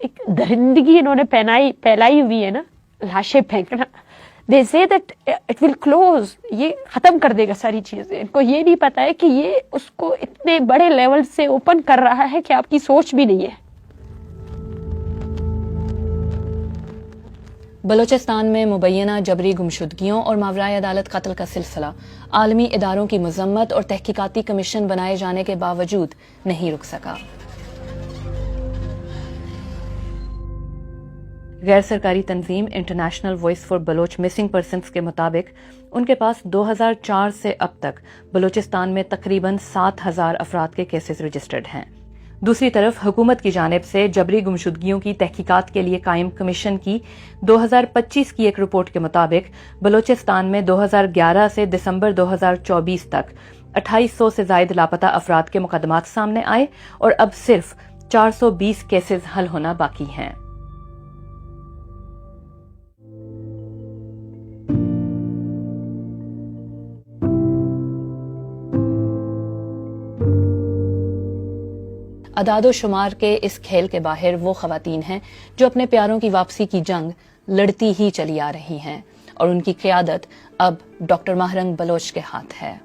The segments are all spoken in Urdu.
ایک درندگی انہوں نے پھیلائی ہوئی ہے نا, لاشیں پھینکنا. دے سے دیٹ اٹ ول کلوز, یہ ختم کر دے گا ساری چیزیں. ان کو یہ نہیں پتا ہے کہ یہ اس کو اتنے بڑے لیول سے اوپن کر رہا ہے کہ آپ کی سوچ بھی نہیں ہے. بلوچستان میں مبینہ جبری گمشدگیوں اور ماورائے عدالت قتل کا سلسلہ عالمی اداروں کی مذمت اور تحقیقاتی کمیشن بنائے جانے کے باوجود نہیں رک سکا. غیر سرکاری تنظیم International Voice for Baloch Missing Persons کے مطابق ان کے پاس 2004 سے اب تک بلوچستان میں تقریباً 7,000 افراد کے کیسز رجسٹرڈ ہیں. دوسری طرف حکومت کی جانب سے جبری گمشدگیوں کی تحقیقات کے لیے قائم کمیشن کی 2025 کی ایک رپورٹ کے مطابق بلوچستان میں 2011 سے دسمبر 2024 تک 2800 سے زائد لاپتہ افراد کے مقدمات سامنے آئے اور اب صرف 420 کیسز حل ہونا باقی ہیں. اعداد و شمار کے اس کھیل کے باہر وہ خواتین ہیں جو اپنے پیاروں کی واپسی کی جنگ لڑتی ہی چلی آ رہی ہیں اور ان کی قیادت اب ڈاکٹر ماہرنگ بلوچ کے ہاتھ ہے.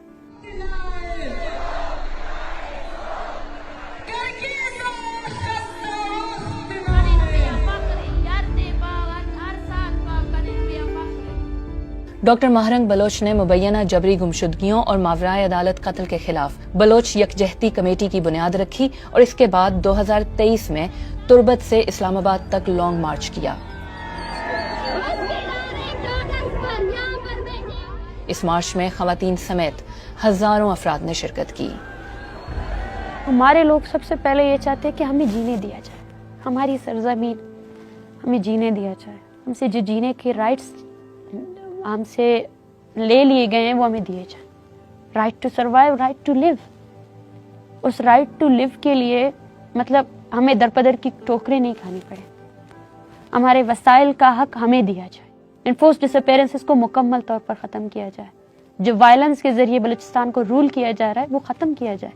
ڈاکٹر ماہرنگ بلوچ نے مبینہ جبری گمشدگیوں اور ماورائے عدالت قتل کے خلاف بلوچ یکجہتی کمیٹی کی بنیاد رکھی اور اس کے بعد 2023 میں تربت سے اسلام آباد تک لانگ مارچ کیا. اس مارچ میں خواتین سمیت ہزاروں افراد نے شرکت کی. ہمارے لوگ سب سے پہلے یہ چاہتے ہیں کہ ہمیں جینے دیا جائے, ہماری سرزمین ہمیں جینے دیا جائے. ہم سے جو جینے کے رائٹس ہم سے لے لیے گئے ہیں وہ ہمیں دیے جائیں. Right to survive, right to live. اس رائٹ ٹو لیو کے لیے مطلب ہمیں درپدر کی ٹوکریں نہیں کھانی پڑے. ہمارے وسائل کا حق ہمیں دیا جائے. انفورس ڈس اپیرنسز کو مکمل طور پر ختم کیا جائے. جو وائلنس کے ذریعے بلوچستان کو رول کیا جا رہا ہے وہ ختم کیا جائے.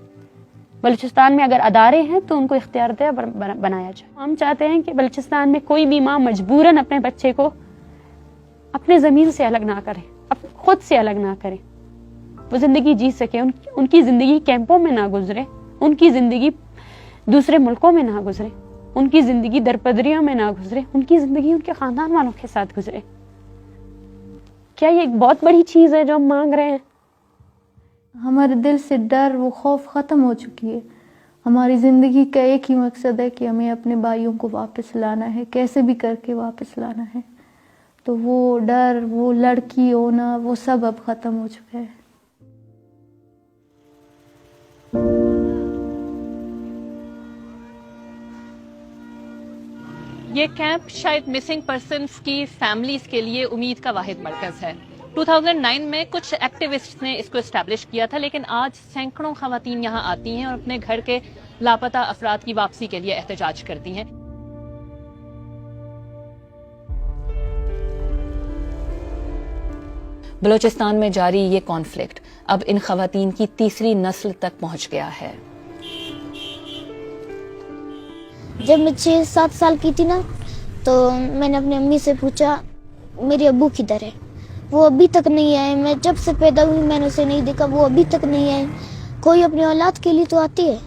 بلوچستان میں اگر ادارے ہیں تو ان کو اختیار دے بنایا جائے. ہم چاہتے ہیں کہ بلوچستان میں کوئی بھی ماں مجبوراً اپنے بچے کو اپنے زمین سے الگ نہ کرے, خود سے الگ نہ کرے. وہ زندگی جی سکے, ان کی زندگی کیمپوں میں نہ گزرے, ان کی زندگی دوسرے ملکوں میں نہ گزرے, ان کی زندگی درپدریوں میں نہ گزرے, ان کی زندگی ان کے خاندان والوں کے ساتھ گزرے. کیا یہ ایک بہت بڑی چیز ہے جو ہم مانگ رہے ہیں؟ ہمارے دل سے ڈر وہ خوف ختم ہو چکی ہے. ہماری زندگی کا ایک ہی مقصد ہے کہ ہمیں اپنے بھائیوں کو واپس لانا ہے, کیسے بھی کر کے واپس لانا ہے. تو وہ ڈر, وہ لڑکی ہونا, وہ سب اب ختم ہو چکا ہے. یہ کیمپ شاید مسنگ پرسنز کی فیملیز کے لیے امید کا واحد مرکز ہے. 2009 میں کچھ ایکٹیوسٹ نے اس کو اسٹیبلش کیا تھا, لیکن آج سینکڑوں خواتین یہاں آتی ہیں اور اپنے گھر کے لاپتہ افراد کی واپسی کے لیے احتجاج کرتی ہیں. بلوچستان میں جاری یہ کانفلکٹ اب ان خواتین کی تیسری نسل تک پہنچ گیا ہے. جب میں 6-7 سال کی تھی نا تو میں نے اپنی امی سے پوچھا میرے ابو کدھر ہے. وہ ابھی تک نہیں آئے. میں جب سے پیدا ہوئی میں نے اسے نہیں دیکھا, وہ ابھی تک نہیں آئے. کوئی اپنی اولاد کے لیے تو آتی ہے.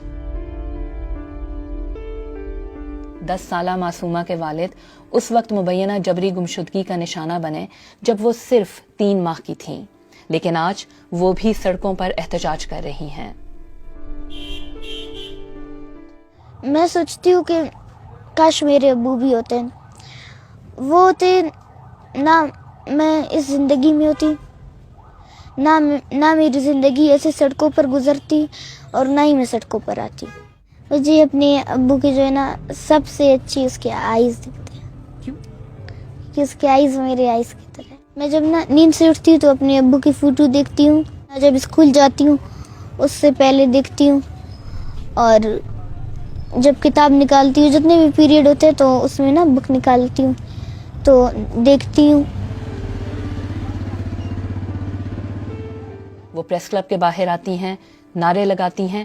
10 سالہ معصومہ کے والد اس وقت مبینہ جبری گمشدگی کا نشانہ بنے جب وہ صرف 3 ماہ کی تھیں, لیکن آج وہ بھی سڑکوں پر احتجاج کر رہی ہیں. میں سوچتی ہوں کہ کاش میرے ابو بھی ہوتے ہیں. وہ ہوتے نہ میں اس زندگی میں ہوتی, نہ میری زندگی ایسے سڑکوں پر گزرتی اور نہ ہی میں سڑکوں پر آتی. مجھے اپنے ابو کی جو ہے نا سب سے اچھی اس کے آئیز دکھتے ہیں. کیوں؟ کہ اس کے آئیز میرے آئیز کی طرح. میں جب نا نیند سے اٹھتی ہوں تو اپنے ابو کی فوٹو دیکھتی ہوں. جب اسکول جاتی ہوں اس سے پہلے دیکھتی ہوں, اور جب کتاب نکالتی ہوں جتنے بھی پیریڈ ہوتے ہیں تو اس میں نا بک نکالتی ہوں تو دیکھتی ہوں. وہ پریس کلب کے باہر آتی ہیں, نعرے لگاتی ہیں,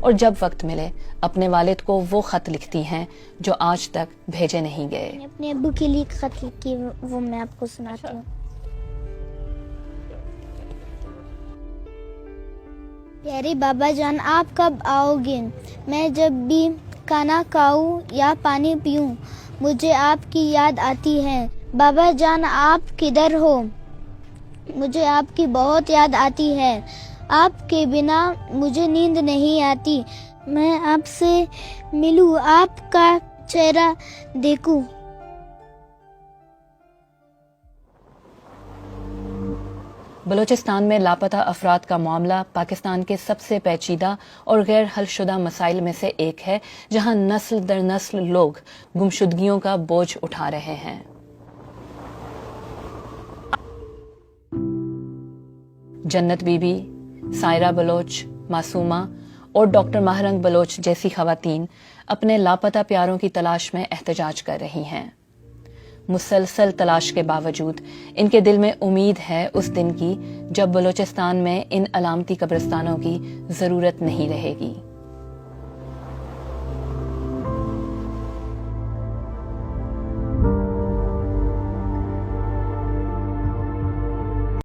اور جب وقت ملے اپنے والد کو وہ خط لکھتی ہیں جو آج تک بھیجے نہیں گئے. اپنے ابو کے لیے ایک خط لکھی، وہ میں آپ کو سناتی ہوں. پیارے بابا جان، آپ کب آؤ گے؟ میں جب بھی کھانا کھاؤں یا پانی پیوں مجھے آپ کی یاد آتی ہے. بابا جان آپ کدھر ہو؟ مجھے آپ کی بہت یاد آتی ہے. آپ کے بنا مجھے نیند نہیں آتی. میں آپ سے ملوں، آپ کا چہرہ دیکھوں. بلوچستان میں لاپتہ افراد کا معاملہ پاکستان کے سب سے پیچیدہ اور غیر حل شدہ مسائل میں سے ایک ہے، جہاں نسل در نسل لوگ گمشدگیوں کا بوجھ اٹھا رہے ہیں. جنت بی بی، سائرہ بلوچ، معصومہ اور ڈاکٹر ماہرنگ بلوچ جیسی خواتین اپنے لاپتہ پیاروں کی تلاش میں احتجاج کر رہی ہیں. مسلسل تلاش کے باوجود ان کے دل میں امید ہے اس دن کی جب بلوچستان میں ان علامتی قبرستانوں کی ضرورت نہیں رہے گی.